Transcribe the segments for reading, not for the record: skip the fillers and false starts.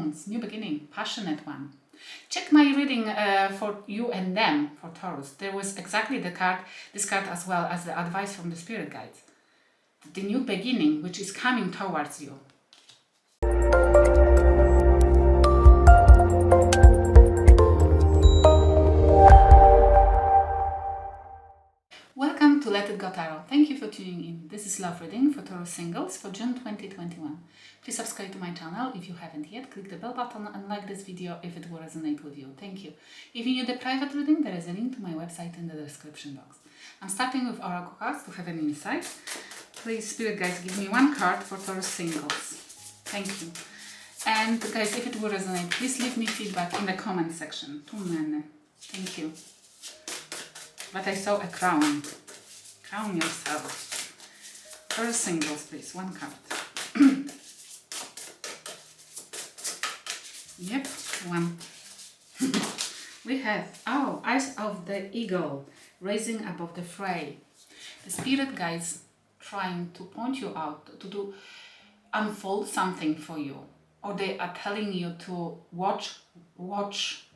wounds, new beginning, passionate one. Check my reading for you and them, for Taurus. There was exactly this card as well as the advice from the spirit guides. The new beginning which is coming towards you. Welcome to Let It Go Tarot. Thank you for tuning in. This is love reading for Taurus Singles for June 2021. Please subscribe to my channel if you haven't yet. Click the bell button and like this video if it will resonate with you. Thank you. If you need the private reading, there is a link to my website in the description box. I'm starting with Oracle cards to have an insight. Please, spirit guides, give me one card for Taurus Singles. Thank you. And guys, if it will resonate, please leave me feedback in the comment section. Too many. Thank you. But I saw a crown. Crown yourself. Taurus Singles, please. One card. Yep, one. We have, Eyes of the Eagle, raising above the fray. The spirit guides trying to point you out, to unfold something for you. Or they are telling you to watch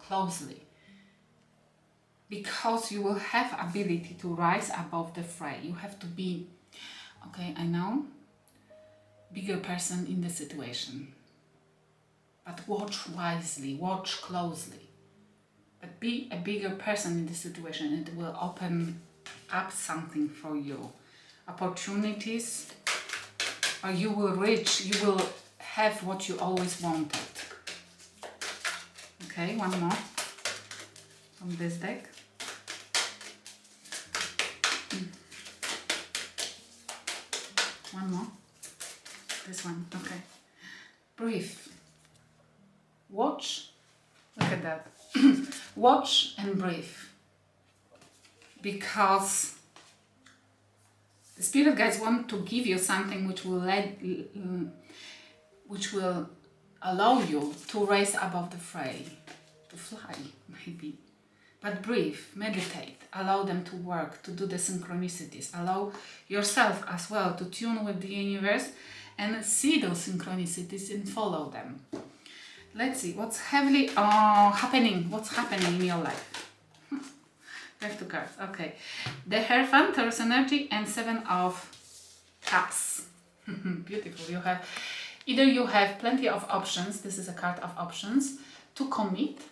closely. Because you will have ability to rise above the fray. You have to be, okay, I know, bigger person in the situation. But watch wisely, watch closely. But be a bigger person in the situation. It will open up something for you. Opportunities, or you will have what you always wanted. Okay, one more from this deck. One more. This one. Okay. Breathe. Watch. Look at that. Watch and breathe. Because the spirit guides want to give you something which will allow you to rise above the fray, to fly maybe. But breathe, meditate, allow them to work, to do the synchronicities. Allow yourself as well to tune with the universe and see those synchronicities and follow them. Let's see what's happening. What's happening in your life? We have two cards. Okay, the Hierophant, Taurus energy, and 7 of Cups. Beautiful. You have plenty of options. This is a card of options to commit.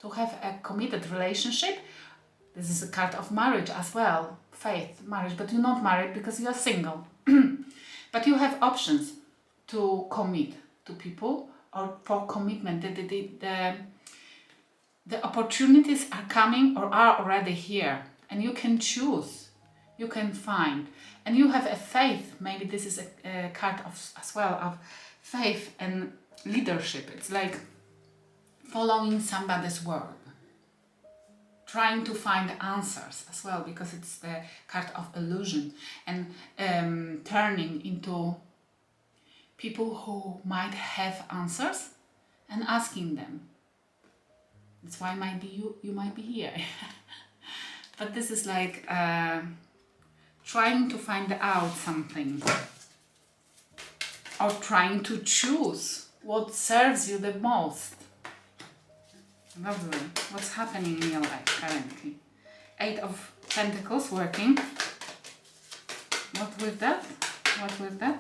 To have a committed relationship. This is a card of marriage as well. Faith, marriage, but you're not married because you are single. But you have options to commit to people or for commitment. The opportunities are coming or are already here. And you can choose. You can find. And you have a faith. Maybe this is a card as well of faith and leadership. It's like following somebody's word, trying to find answers as well, because it's the card of illusion, and turning into people who might have answers and asking them. That's why you might be here. But this is like trying to find out something, or trying to choose what serves you the most. Lovely. What's happening in your life currently? 8 of Pentacles working. What with that? What with that?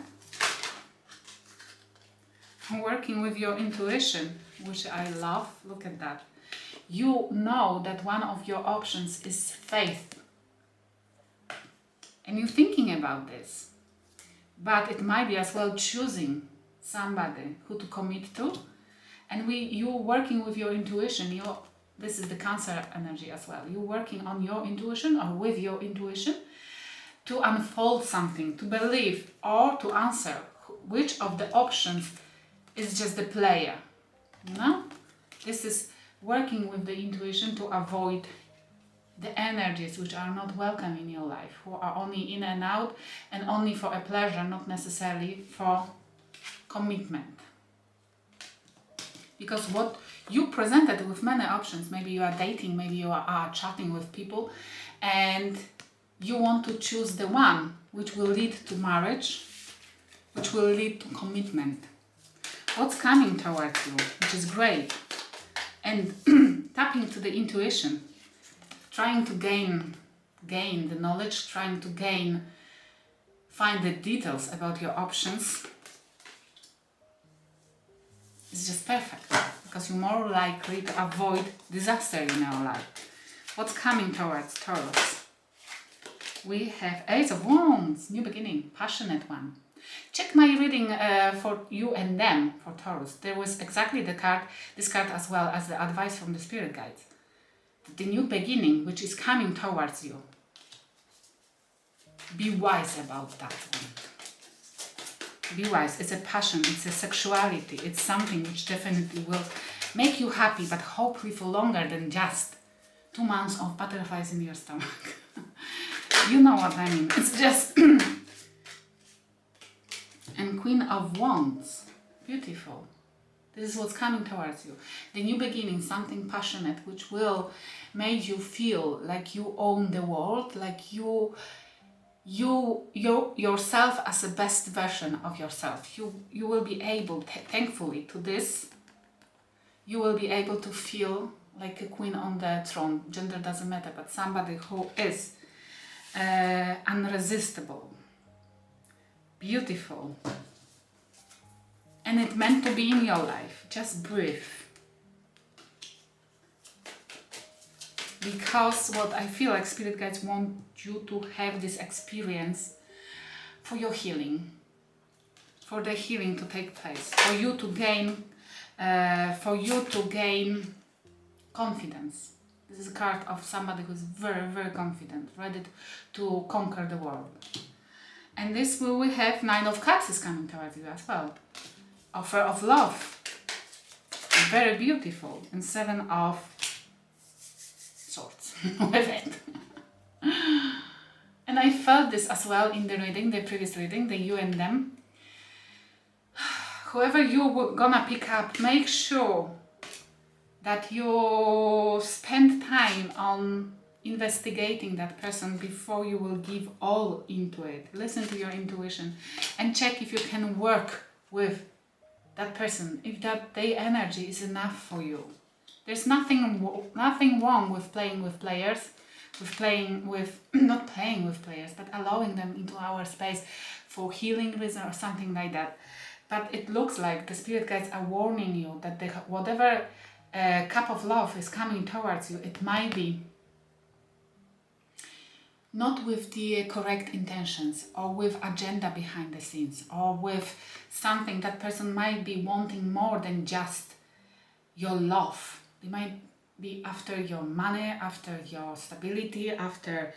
Working with your intuition, which I love. Look at that. You know that one of your options is faith. And you're thinking about this. But it might be as well choosing somebody who to commit to. And you working with your intuition. This is the Cancer energy as well. You're working on your intuition or with your intuition to unfold something, to believe or to answer which of the options is just the player. You know? This is working with the intuition to avoid the energies which are not welcome in your life, who are only in and out and only for a pleasure, not necessarily for commitment. Because what you presented with many options, maybe you are dating, maybe you are chatting with people, and you want to choose the one which will lead to marriage, which will lead to commitment. what's coming towards you, which is great. And tapping to the intuition, trying to gain the knowledge, trying to find the details about your options. It's just perfect, because you're more likely to avoid disaster in your life. What's coming towards Taurus? We have Ace of Wands, new beginning, passionate one. Check my reading for you and them, for Taurus. There was exactly this card as well as the advice from the spirit guides. The new beginning, which is coming towards you. Be wise about that one. Be wise. It's a passion, it's a sexuality, it's something which definitely will make you happy, but hopefully for longer than just 2 months of butterflies in your stomach. You know what I mean. It's just... And Queen of Wands. Beautiful. This is what's coming towards you. The new beginning, something passionate, which will make you feel like you own the world, like you yourself as the best version of yourself. You will be able, thankfully to this, you will be able to feel like a queen on the throne. Gender doesn't matter, but somebody who is unresistible, beautiful, and it meant to be in your life. Just breathe. Because what I feel like spirit guides want you to have this experience for your healing, for the healing to take place, for you to gain confidence. This is a card of somebody who's very, very confident, ready to conquer the world. And this we have 9 of Cups is coming towards you as well. Offer of love, very beautiful, and 7 of Swords with it. And I felt this as well in the reading, the previous reading, the you and them. Whoever you're gonna pick up, make sure that you spend time on investigating that person before you will give all into it. Listen to your intuition and check if you can work with that person, if that their energy is enough for you. There's nothing wrong with playing with players, not playing with players, but allowing them into our space for healing reason or something like that. But it looks like the spirit guides are warning you that whatever cup of love is coming towards you, it might be not with the correct intentions or with agenda behind the scenes or with something that person might be wanting more than just your love. They might be after your money, after your stability, after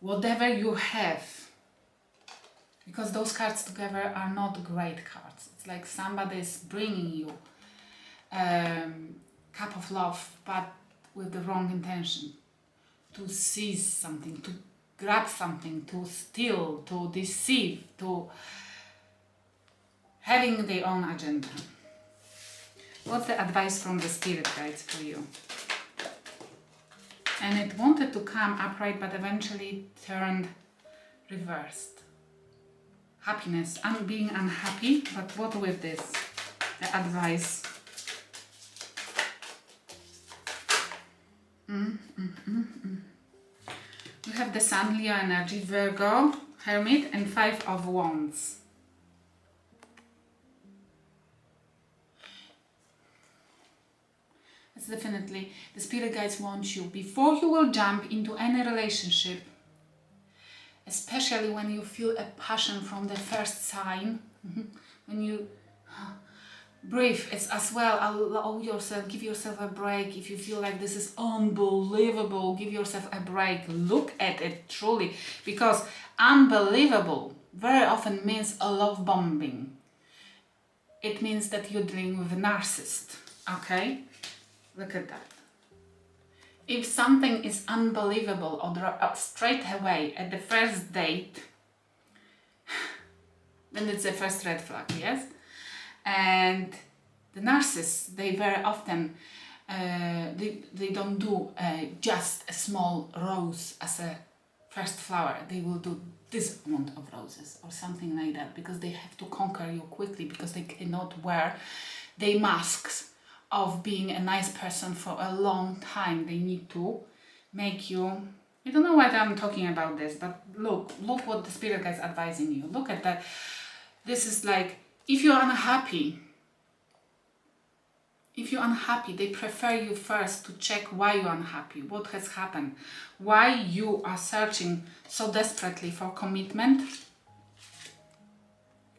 whatever you have. Because those cards together are not great cards. It's like somebody is bringing you cup of love, but with the wrong intention. To seize something, to grab something, to steal, to deceive, to having their own agenda. What's the advice from the spirit guides for you? And it wanted to come upright, but eventually turned reversed. Happiness, being unhappy, but what with this? The advice. We have the Sun, Leo energy, Virgo, Hermit, and 5 of Wands. It's definitely, the spirit guides want you, before you will jump into any relationship, especially when you feel a passion from the first sign, when you breathe, it's as well, allow yourself, give yourself a break. If you feel like this is unbelievable, give yourself a break, look at it truly, because unbelievable very often means a love bombing. It means that you're dealing with a narcissist, okay? Look at that. If something is unbelievable or straight away at the first date, then it's the first red flag, yes? And the narcissists, they very often, they don't do just a small rose as a first flower, they will do this amount of roses or something like that, because they have to conquer you quickly, because they cannot wear their masks of being a nice person for a long time. They need to make you, I don't know why I'm talking about this, but look what the spirit guides advising you. Look at that. This is like, if you're unhappy, they prefer you first to check why you're unhappy, what has happened, why you are searching so desperately for commitment,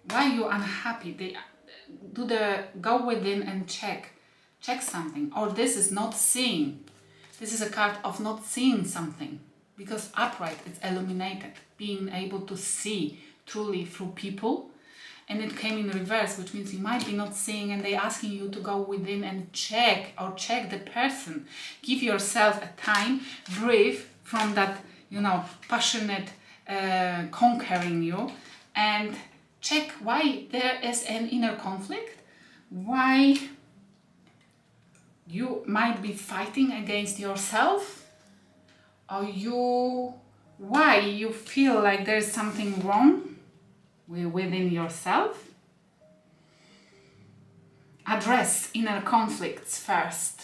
why you're unhappy. They go within and check something. Or this is not seeing. This is a card of not seeing something, because upright is illuminated, being able to see truly through people. And it came in reverse, which means you might be not seeing, and they're asking you to go within and check the person. Give yourself a time, breathe from that, passionate conquering you, and check why there is an inner conflict, why you might be fighting against yourself, or why you feel like there's something wrong within yourself. Address inner conflicts first.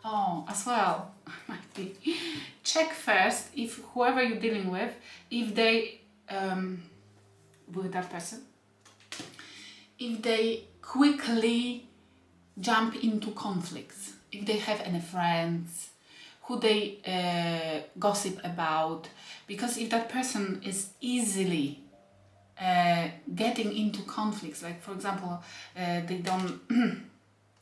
Oh, as well, might be. Check first if whoever you're dealing with, if they, with that person, if they quickly jump into conflicts, if they have any friends who they gossip about, because if that person is easily getting into conflicts, like for example,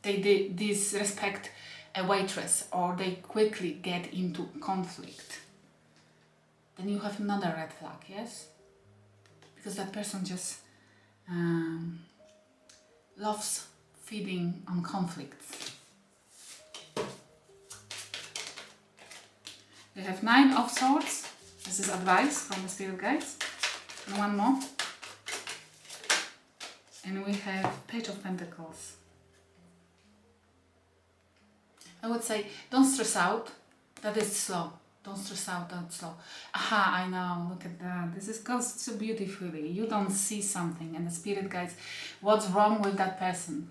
they disrespect a waitress, or they quickly get into conflict, then you have another red flag, yes? Because that person just loves feeding on conflicts. We have 9 of Swords. This is advice from the spirit guides. And one more. And we have Page of Pentacles. I would say, don't stress out that it's slow. Don't stress out that it's slow. Aha, I know, look at that. This goes so beautifully. You don't see something, and the spirit guides, what's wrong with that person?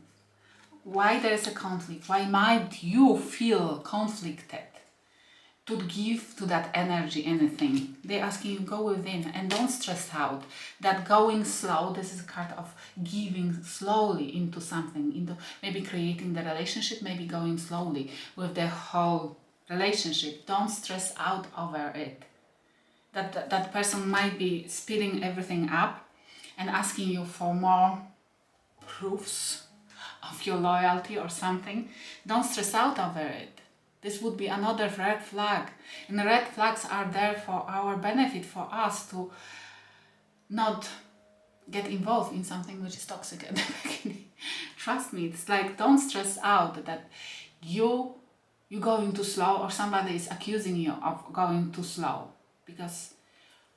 Why there is a conflict? Why might you feel conflicted? To give to that energy anything. They're asking you, go within and don't stress out. That going slow, this is a card of giving slowly into something, into maybe creating the relationship, maybe going slowly with the whole relationship. Don't stress out over it. That person might be speeding everything up and asking you for more proofs of your loyalty or something. Don't stress out over it. This would be another red flag. And the red flags are there for our benefit, for us to not get involved in something which is toxic at the beginning. Trust me, it's like, don't stress out that you're going too slow, or somebody is accusing you of going too slow. Because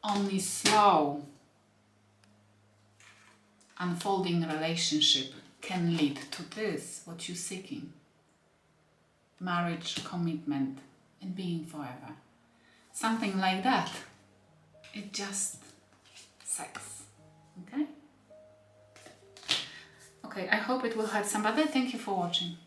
only slow unfolding relationship can lead to this, what you're seeking. Marriage, commitment, and being forever. Something like that. It's just sex. Okay? Okay, I hope it will help somebody. Thank you for watching.